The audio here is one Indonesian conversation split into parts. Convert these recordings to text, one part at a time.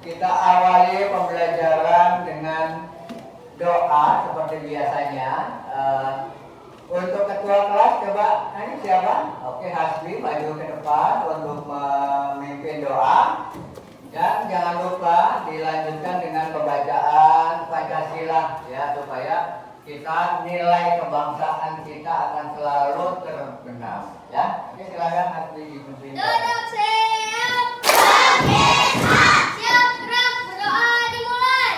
kita awali pembelajaran dengan doa seperti biasanya. Untuk ketua kelas coba, ini siapa? Oke, Hasbi maju ke depan untuk memimpin doa. Dan jangan lupa dilanjutkan dengan pembacaan Pancasila ya, supaya kita nilai kebangsaan kita akan selalu terbenam ya. Oke, silakan Hasbi dipimpin. Duduk siap. Siap gerak, berdoa dimulai.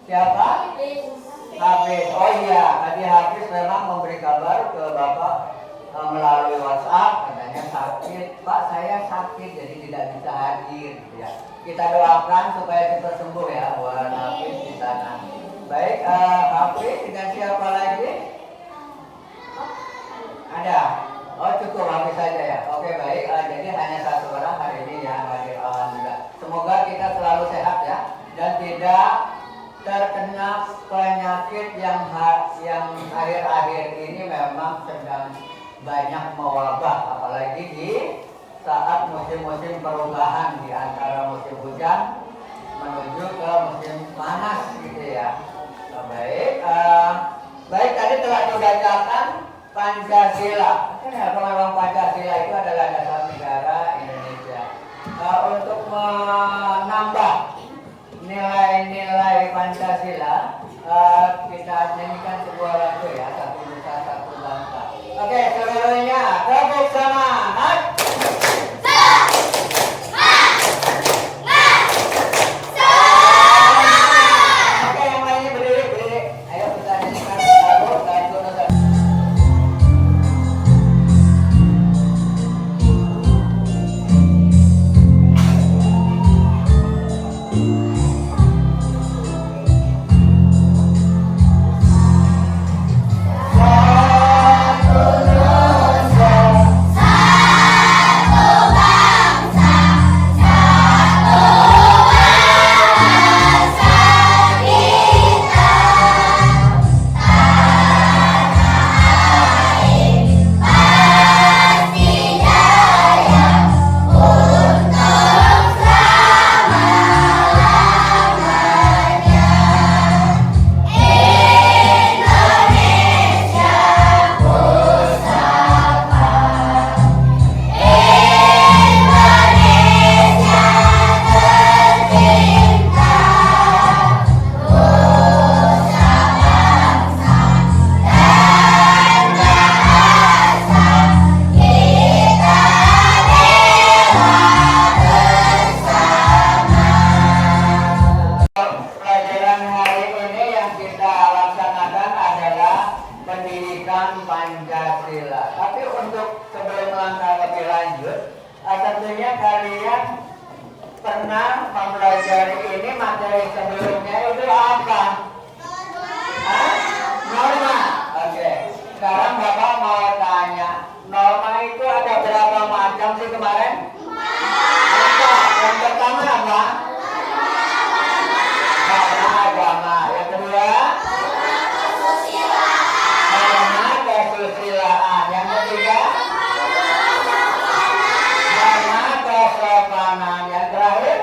Siapa? Hafiz. Oh iya, tadi Hafiz memang memberi kabar ke Bapak melalui WhatsApp, katanya sakit. Pak, saya sakit jadi tidak bisa hadir. Ya. Kita doakan supaya cepat sembuh ya buat Hafiz di sana. Baik, Hafiz dengan siapa lagi? Ada? Oh cukup Hafiz saja ya. Oke baik. Jadi hanya satu orang hari ini yang hadir. Alhamdulillah. Semoga kita selalu sehat ya dan tidak terkena penyakit yang akhir-akhir ini memang sedang banyak mewabah, apalagi di saat musim-musim perubahan di antara musim hujan menuju ke musim panas gitu ya. Baik tadi telah dibacakan Pancasila. Kenapa memang Pancasila itu adalah dasar negara Indonesia. Untuk menambah nilai-nilai Pancasila, kita nyanyikan sebuah lagu ya, satu nusa satu bangsa. Oke, seluruhnya tepuk semangat. Oke, yang lainnya berdiri. Ayo kita nyanyikan lagu nusa. Satu nusa melangkah lebih lanjut, tentunya kalian pernah mempelajari ini materi sebelumnya itu apa? Norma. Oke. Sekarang Bapak mau tanya, norma itu ada berapa macam sih kemarin? Yang pertama apa? Norma agama. Yang kedua? Norma kesusilaan. Yang ketiga? Norma kesopanan. Yang terakhir?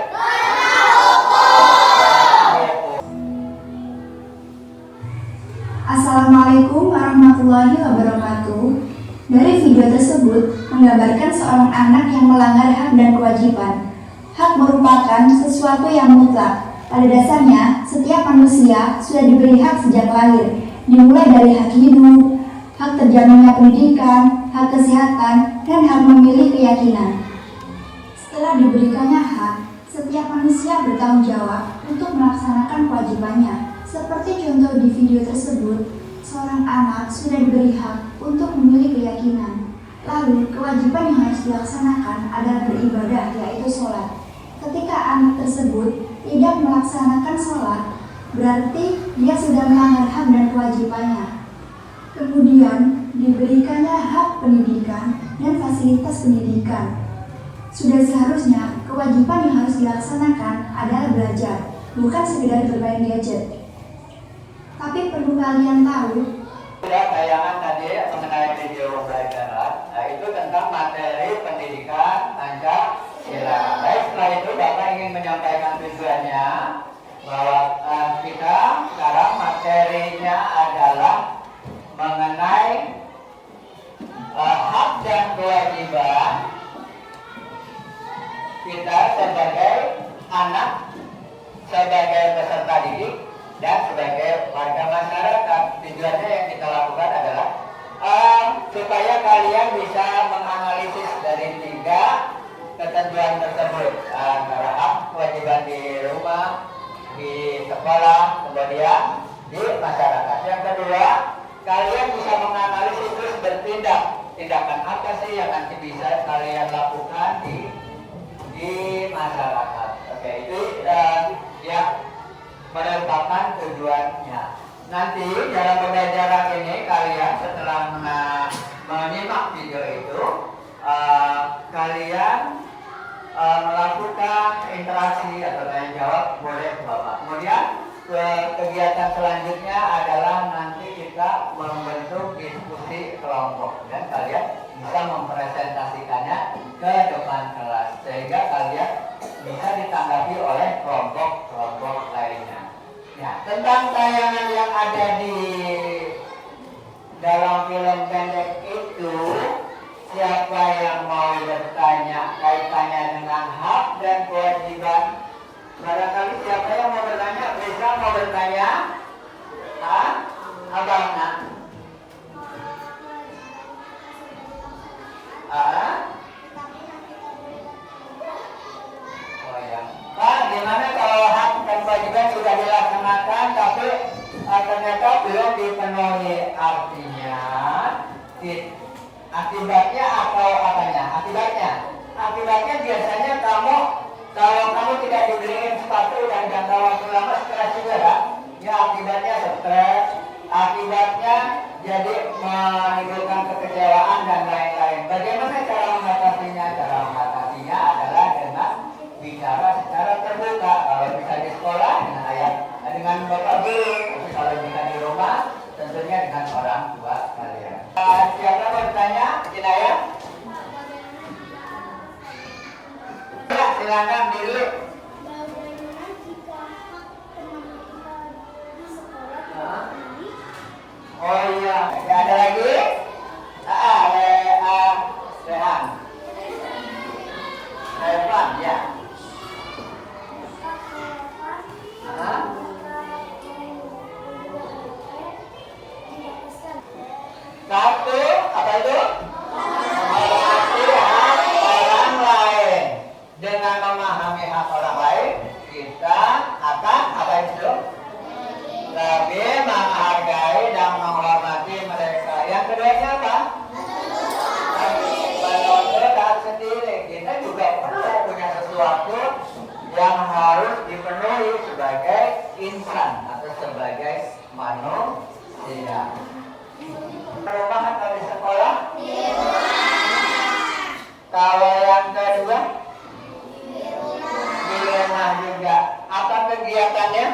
Assalamualaikum warahmatullahi wabarakatuh. Dari video tersebut menggambarkan seorang anak yang melanggar hak dan kewajiban. Hak merupakan sesuatu yang mutlak. Pada dasarnya, setiap manusia sudah diberi hak sejak lahir, dimulai dari hak hidup, hak terjaminnya pendidikan, hak kesehatan, dan hak memilih keyakinan. Setelah diberikannya hak, setiap manusia bertanggung jawab untuk melaksanakan kewajibannya. Seperti contoh di video tersebut, seorang anak sudah diberi hak untuk memilih keyakinan. Lalu, kewajiban yang harus dilaksanakan adalah beribadah, yaitu sholat. Ketika anak tersebut tidak melaksanakan sholat, berarti dia sudah melanggar hak dan kewajibannya. Kemudian, diberikannya hak pendidikan dan fasilitas pendidikan. Sudah seharusnya, kewajiban yang harus dilaksanakan adalah belajar, bukan sekedar bermain gadget. Tapi perlu kalian tahu, sudah tayangan tadi mengenai video pembelajaran, itu tentang materi pendidikan Pancasila. Baik, setelah itu Bapak ingin menyampaikan tujuannya bahwa kita sekarang materinya adalah mengenai hak dan kewajiban kita sebagai anak, sebagai peserta didik, dan sebagai warga masyarakat. Tujuannya yang kita lakukan adalah supaya kalian bisa menganalisis dari 3 ketentuan tersebut, antara hak kewajiban di rumah, di sekolah, kemudian di masyarakat. Yang kedua, kalian bisa menganalisis terus bertindak. Tindakan apa sih yang nanti bisa kalian lakukan di masyarakat. Oke, itu yang merupakan tujuannya. Nanti dalam pembelajaran ini kalian setelah menyimak video itu, kalian melakukan interaksi atau tanya jawab boleh Bapak. Kemudian kegiatan selanjutnya adalah nanti kita membentuk diskusi kelompok dan kalian bisa mempresentasikannya ke depan kelas sehingga kalian bisa ditanggapi oleh kelompok-kelompok lainnya. Ya, tentang tayangan yang ada di dalam film pendek itu, siapa yang mau bertanya kaitannya dengan hak dan kewajiban? Barangkali siapa yang mau bertanya? Bisa mau bertanya? Abang nak? Oh ya. Pak, gimana kalau hak dan kewajiban sudah dilaksanakan tapi ternyata belum dipenuhi? Artinya akibatnya atau apanya? Akibatnya biasanya kalau kamu tidak dibeliin sepatu dan jangka waktu lama stres juga kan? Ya akibatnya stres, akibatnya jadi menimbulkan kekecewaan dan lain-lain. Bagaimana cara mengatasinya? Cara mengatasinya adalah dengan bicara secara terbuka. Kalau bisa di sekolah dengan ayah, dengan bapak guru. Tapi kalau bisa di rumah, tentunya dengan orang tua kalian. Siapa bertanya? Kinaya? Ya, silakan dulu. Oh iya, ada lagi? Rehan. Rehan, ya. Satu, apa itu? Memahami hak orang lain dengan memahami sesuatu yang harus dipenuhi sebagai insan atau sebagai manusia. Rumah atau di sekolah? Kalau yang kedua? Di rumah juga. Apa kegiatannya?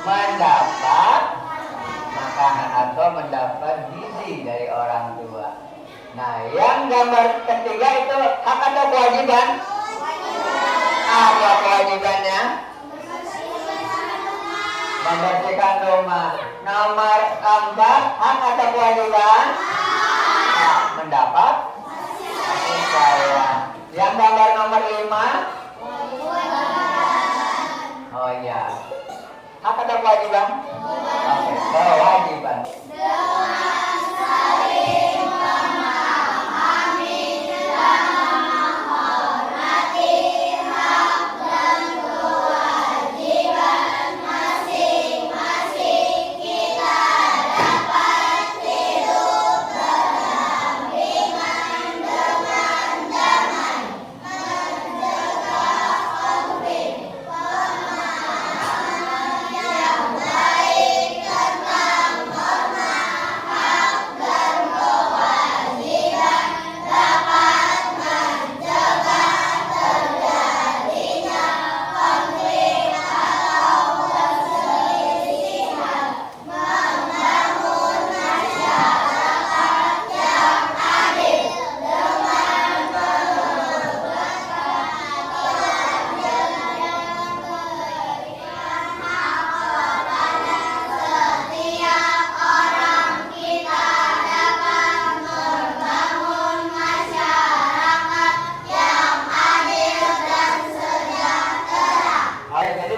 Mendapat makanan atau mendapat gizi dari orang tua. Nah, yang gambar ketiga itu hak atau kewajiban? Apa kewajibannya? Membersihkan rumah. Nomor 4, hak atau kewajiban? Mendapat kasih sayang. Yang gambar nomor 5? Oh iya. Hak atau kewajiban? Oke, kewajiban.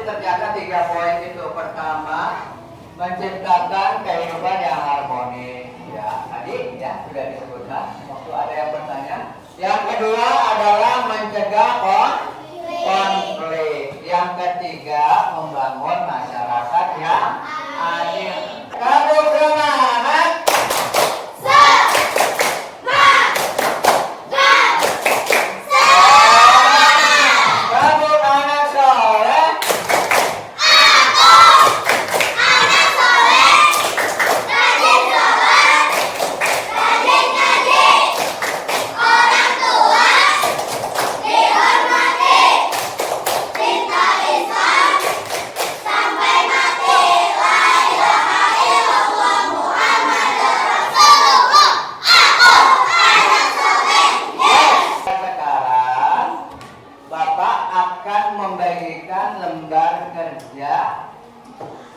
Ternyata 3 poin itu. Pertama, menciptakan kehidupan yang harmonis. Ya, tadi ya sudah disebutkan. Waktu ada yang bertanya. Yang kedua adalah mencegah konflik. Yang ketiga, membangun masyarakat yang adil. Kartu semangat. Membagikan lembar kerja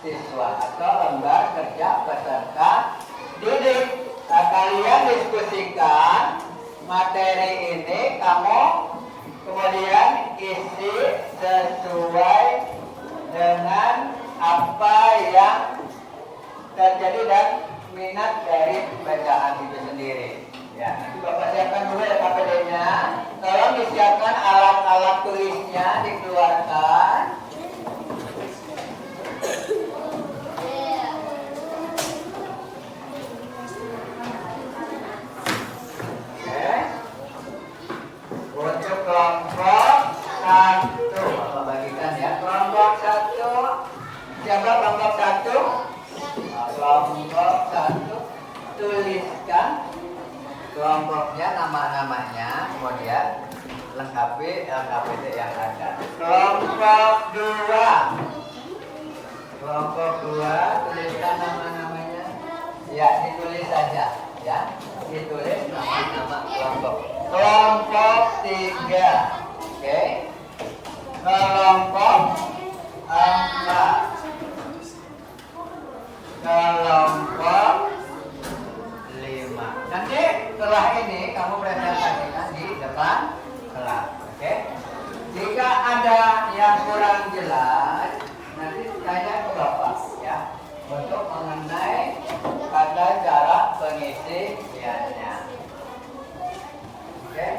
siswa atau lembar kerja peserta didik. Nah, kalian diskusikan materi ini, kamu kemudian isi sesuai dengan apa yang terjadi dan minat dari bacaan itu sendiri. Ya, nanti Bapak siapkan dulu ya KPD-nya. Tolong disiapkan alat-alat tulisnya, dikeluarkan. Oke. Untuk kelompok 1, Bapak bagikan ya. Kelompok 1. Siapa kelompok 1? Kelompok 1. Tuliskan kelompoknya, nama-namanya, kemudian lengkapi LKPD yang ada. Kelompok 2. Kelompok 2, tuliskan nama-namanya. Ya, ditulis saja, ya. Ditulis nama-nama kelompok. Kelompok 3. Oke. Kelompok 4. Kelompok 5. Nanti setelah ini kamu presentasikan di depan kelas, oke? Jika ada yang kurang jelas, nanti tanya ke Bapak ya, untuk mengenai tata cara pengisiannya. Oke?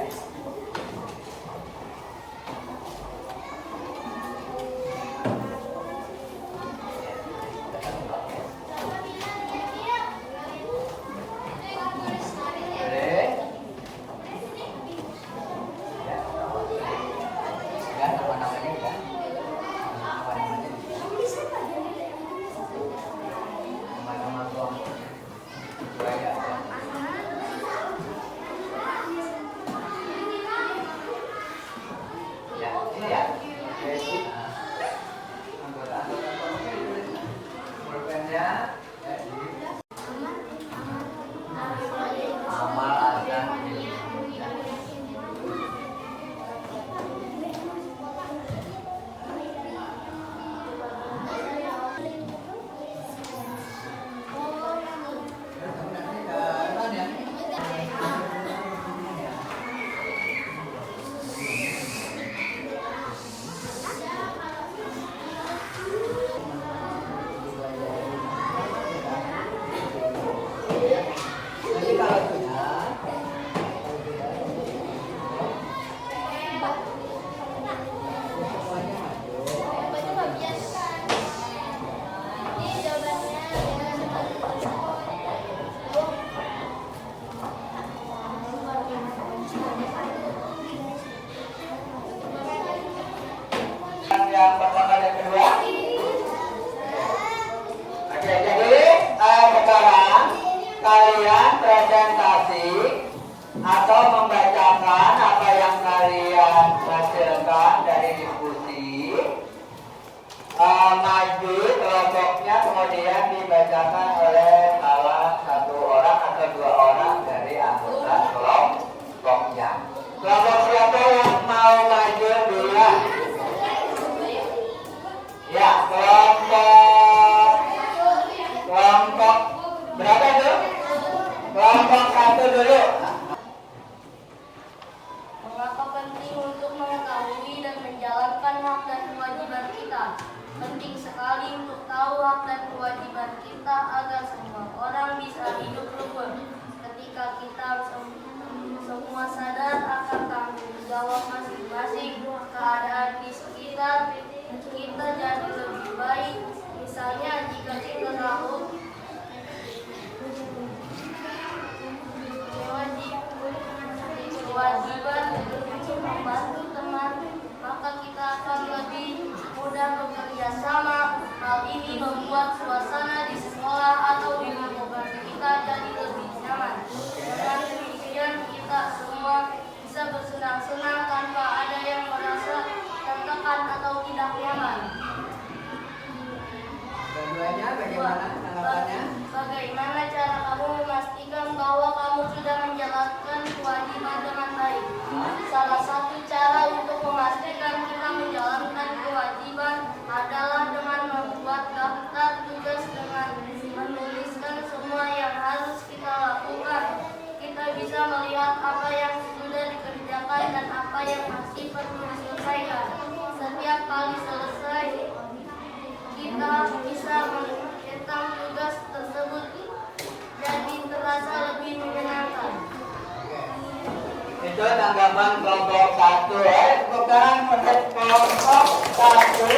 atau membacakan apa yang kalian hasilkan dari diskusi. Maju kelompoknya kemudian dibacakan oleh salah satu orang atau dua orang dari anggota kelompoknya. Kelompok siapa yang mau maju duluan? Ya, kelompok berapa itu? Kelompok satu dulu. Mengapa penting untuk mengetahui dan menjalankan hak dan kewajiban kita? Penting sekali untuk tahu hak dan kewajiban kita agar semua orang bisa hidup rukun. Ketika kita semua sadar akan tanggung jawab masing-masing, keadaan di sekitar kita jadi lebih baik. Misalnya jika kita tahu kewajiban untuk membantu teman, maka kita akan lebih mudah bekerja sama. Hal ini membuat suasana di sekolah atau di lingkungan kita jadi lebih nyaman. Dengan demikian kita semua bisa bersenang-senang tanpa ada yang merasa tertekan atau tidak nyaman. Keduanya bagaimana tanggapannya? Bagaimana cara kamu memastikan bahwa kamu sudah menjalankan kewajiban dengan baik? Salah satu cara untuk memastikan kita menjalankan kewajiban adalah dengan membuat daftar tugas dengan menuliskan semua yang harus kita lakukan. Kita bisa melihat apa yang sudah dikerjakan dan apa yang masih perlu diselesaikan. Setiap kali selesai, kita bisa mencetak tugas tersebut jadi terasa lebih menyenangkan. Itu tanggapan kelompok satu. Sekarang untuk kelompok satu.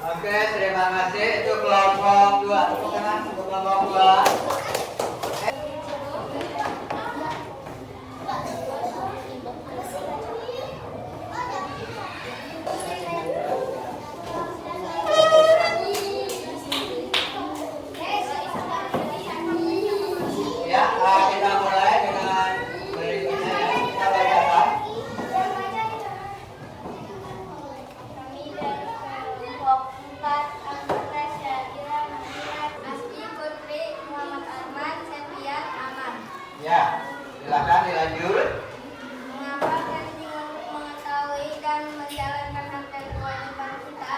Oke, terima kasih. Itu kelompok dua. Tepuk tangan untuk kelompok dua. Ya, kita mulai dengan berikutnya ya. Kita bacakan. Kami dari kelompok 4 anggota Syakira Nabila Asli Putri Muhammad Arman Septian Aman. Ya, silakan dilanjut. Mengapa penting untuk mengetahui dan menjalankan hak dan kewajiban kita?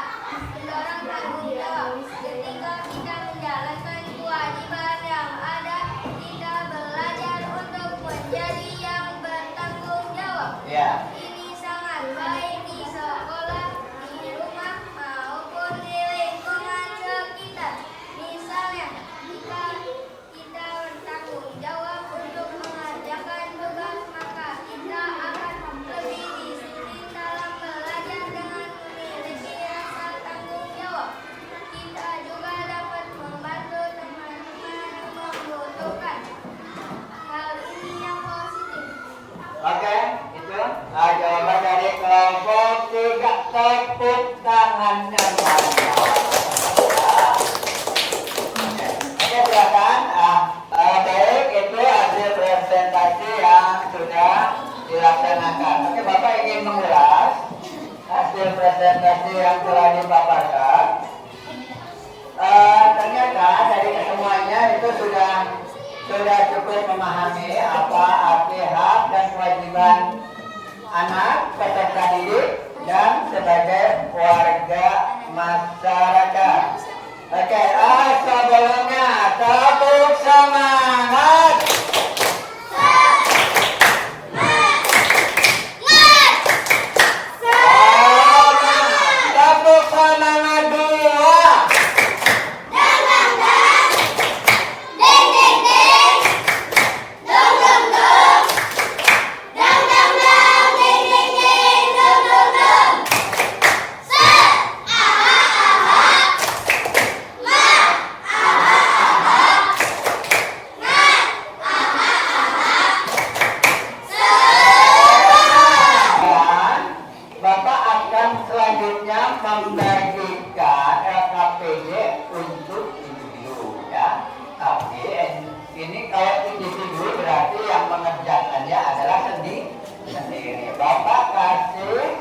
Mendorong tanggung jawab. Ketika kita menjalankan kewajiban yang ada, kita belajar untuk menjadi yang bertanggung jawab. Ya. Ini sangat baik di sekolah, di rumah, maupun di lingkungan sekitar. Misalnya, jika kita bertanggung jawab untuk mengerjakan tugas, maka kita akan lebih disiplin dalam belajar dengan memiliki rasa tanggung jawab. Kita juga dapat membantu teman-teman yang membutuhkan. Hal ini yang positif. Oke, itu jawaban dari kelompok tiga. Tepuk tangannya. Oke, silakan. Baik, itu hasil presentasi yang sudah dilaksanakan. Oke, Bapak ingin mengulas hasil presentasi yang telah dipaparkan. Ternyata dari kesemuanya itu sudah cukup memahami apa arti hak dan kewajiban anak peserta didik dan sebagai warga masyarakat. Oke, sebelumnya tepuk semangat. Tepuk semangat dua. Bapak akan selanjutnya membagikan LKPD untuk individu ya. Tapi ini kalau individu berarti yang mengerjakannya adalah sendiri. Bapak kasih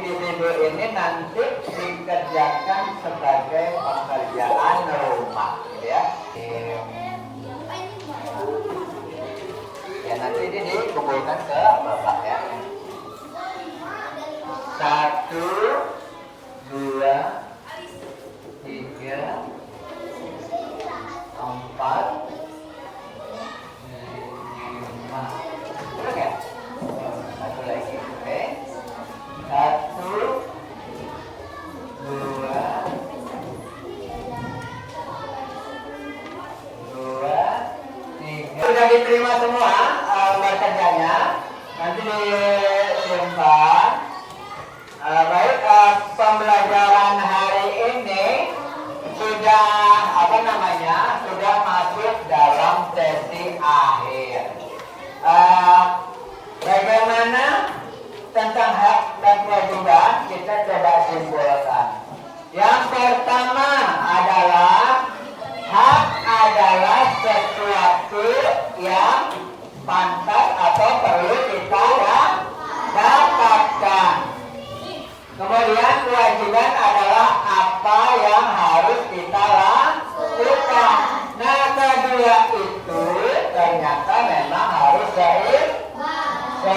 individu ini nanti dikerjakan sebagai pekerjaan rumah ya. Ya nanti ini dikumpulkan ke Bapak ya. 1, 2, 3, 4, 5. Udah ya? Satu lagi, oke. 1, 2, 3. Sudah diterima semua lembar kerjanya. Nanti disimpan. Baik, pembelajaran hari ini sudah sudah masuk dalam sesi akhir. Bagaimana tentang hak dan kewajiban kita coba simpulkan. Yang pertama adalah hak adalah sesuatu yang pantas atau perlu kita dapatkan. Kemudian kewajiban adalah apa yang harus kita lakukan. Nah, kedua itu ternyata memang harus seimbang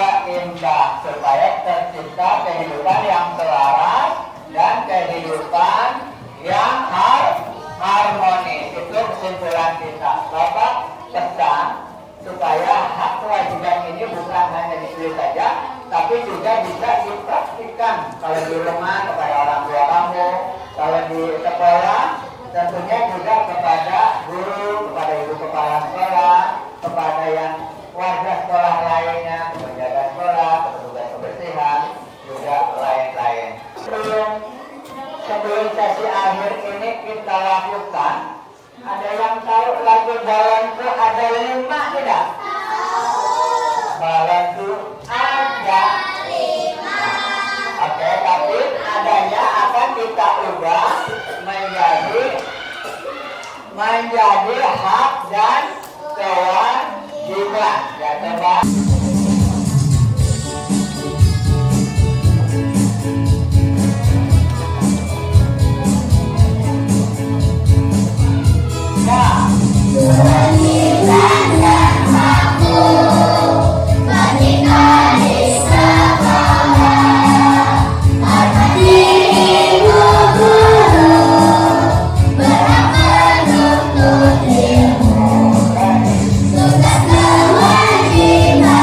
supaya tercipta kehidupan yang selaras dan kehidupan yang harmonis. Itu kesimpulan kita. Bapak pesan supaya hak kewajiban ini bukan hanya ditulis saja, tapi juga bisa dipraktikkan kalau di rumah kepada orang tua kamu, kalau di sekolah tentunya juga kepada guru, kepada ibu kepala sekolah, kepada yang warga sekolah lainnya, penjaga sekolah, petugas kebersihan, juga lain-lain. Sebelum sesi akhir ini kita lakukan, ada yang tahu lagu balon itu ada 5 tidak? Balon itu ada 5. Oke, tapi adanya akan kita ubah menjadi hak dan kewajiban. Ya, coba. Kewajiban dan hakku ketika di sekolah, hormat ibu guru, berhak menuntut ilmu. Tugas kewajiban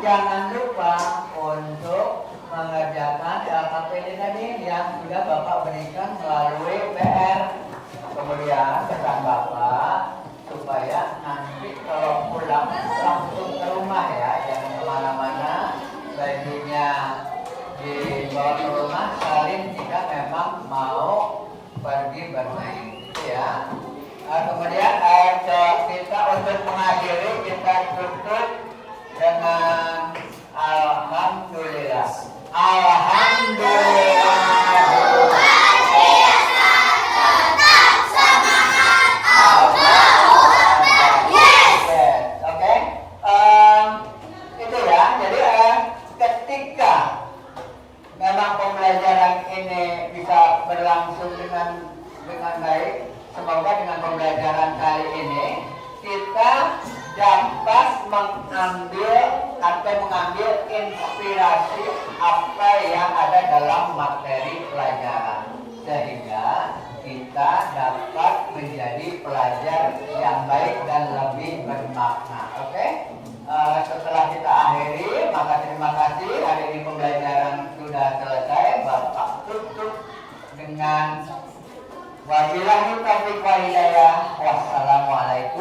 jangan lupa untuk mengerjakan LKPD tadi yang sudah Bapak berikan melalui PR. Kemudian pesan Bapak supaya nanti kalau pulang langsung ke rumah ya, jangan kemana-mana, bajunya dibawa ke rumah, salin jika memang mau pergi bermain, gitu ya. Kemudian kita untuk mengakhiri kita tutup dengan alhamdulillah. Alhamdulillah. Itu ya. Jadi ketika memang pembelajaran ini bisa berlangsung dengan baik, semoga dengan pembelajaran kali ini kita dapat mengambil inspirasi apa yang ada dalam materi pelajaran, sehingga kita dapat menjadi pelajar yang baik dan lebih bermakna. Oke? Setelah kita akhiri, maka terima kasih. Hari ini pembelajaran sudah selesai. Bapak tutup dengan wabillahi taufiq wal hidayah. Wassalamualaikum